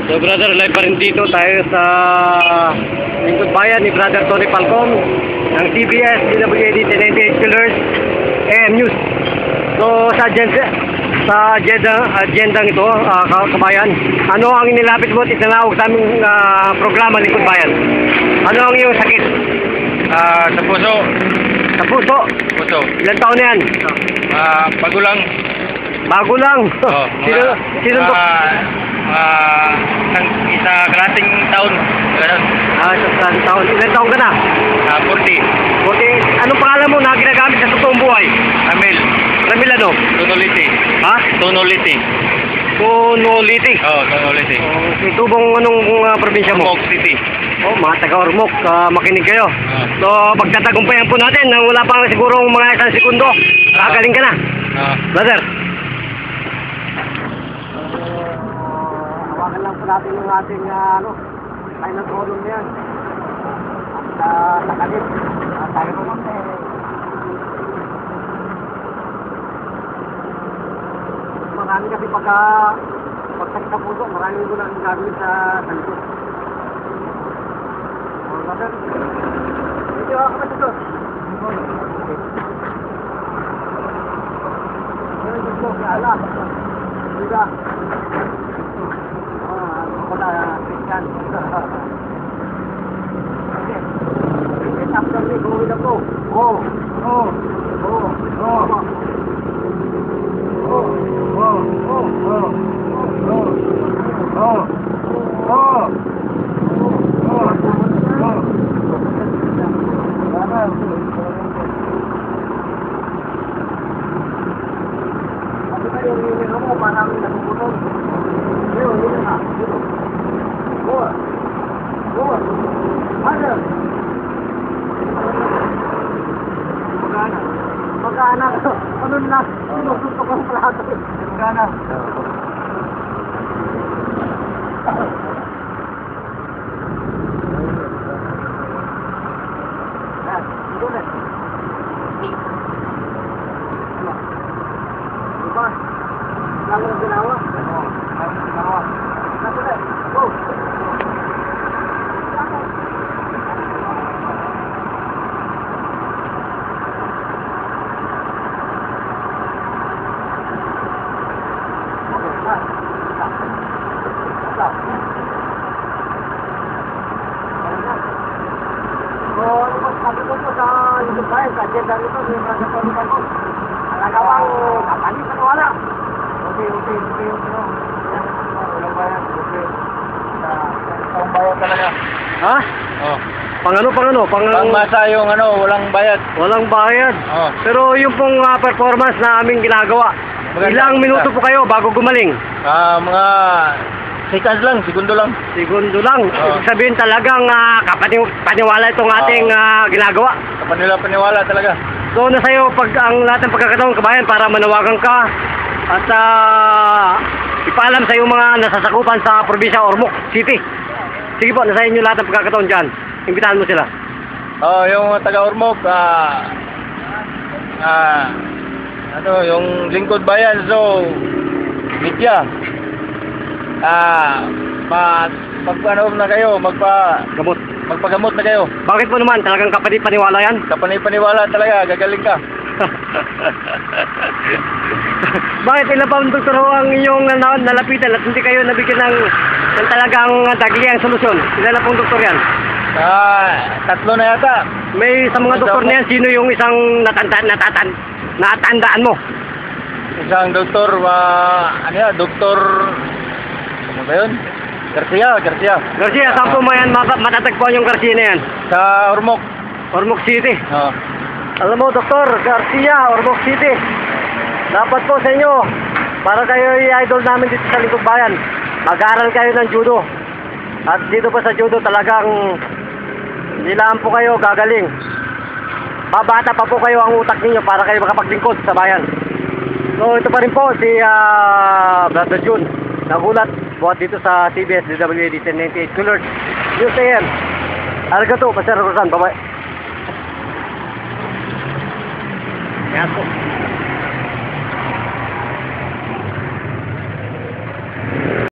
So brother, live pa rin dito tayo sa lingkod bayan ni Brother Tony Falcon ng CBS, DWAD 1098 Killers, AM News. So sa agendang ito, kabayan, ano ang inilapit mo at itinawag sa aming programa lingkod bayan? Ano ang iyong sakit? Sa puso. Sa puso? Puso. Ilan taon na yan? Bago lang. Bago lang? Oh, sino to? Isa kalating taon. Ganun. Sa taon. Ilan taon ka na? 40. Anong pangalan mo na ginagamit sa totoong buhay? Ramil. Ramil ano? Tonoliti. Ha? Tonoliti. Tonoliti. Tonoliti. Okay, tubong anong probinsya mo? Ormoc City. Mga taga-Ormoc, makinig kayo. So, pagtatagumpayan po natin, nang wala pang sigurong mga isang segundo, kagaling ka na. Brother. Hawakan lang po natin yung ating, tayo na tulong na yan. At nakalit. Tayo naman marami kasi pagsakit na puso, marami mo lang gagawin sa salito. Brother, medyo ako na dito. Ito, kala. Diba? Ako na, Christian. Okay. It's after me, gawin ako. Magana. Ano na? Sinusuntok ang plato. Magana. Ha? Oh. Pangano? Pangmasa yung walang bayad. Walang bayad. Oh. Pero yung pong performance na aming ginagawa, ilang minuto po kayo bago gumaling? Mga seconds lang, segundo lang. Segundo lang. Oh. Ibig sabihin talagang paniwala itong ating ginagawa. Paniwala talaga. So nasa iyo ang lahat ng pagkakataon kabayan para manawagan ka at ipaalam sa iyong mga nasasakupan sa probinsya Ormoc City. Sige po, nasa inyo lahat ng pagkakataon dyan. Imbitahan mo sila. Yung taga-Ormoc, yung lingkod bayan, so, media. Magpagamot na kayo, magpagamot na kayo. Bakit mo naman? Talagang kapani-paniwala yan? Kapani-paniwala talaga, gagaling ka. Bakit ilan pa doktor ho ang inyong nalapitan at hindi kayo nabigyan ng talagang dagiang solusyon? Ilan na pong doktor yan? 3 na yata. May sa mga doktor na yan, sino yung isang natandaan mo? Isang doktor, doktor, ano ba yun? Garcia. Saan po mo yan matatagpuan yung Garcia na yan? Sa Ormoc. Ormoc City. Alam mo, Doktor Garcia, Ormoc City. Dapat po sa inyo, para kayo i-idol namin dito sa lingkod bayan, mag-aaral kayo ng judo. At dito po sa judo talagang nilaan po kayo gagaling. Mabata pa po kayo ang utak ninyo para kayo makapaglingkod sa bayan. So ito pa rin po si Brother June. Nagulat buhat dito sa CBS DWAD 1098 Killers News AM. Arigato, Pastor Rosan, bye-bye. Yan po.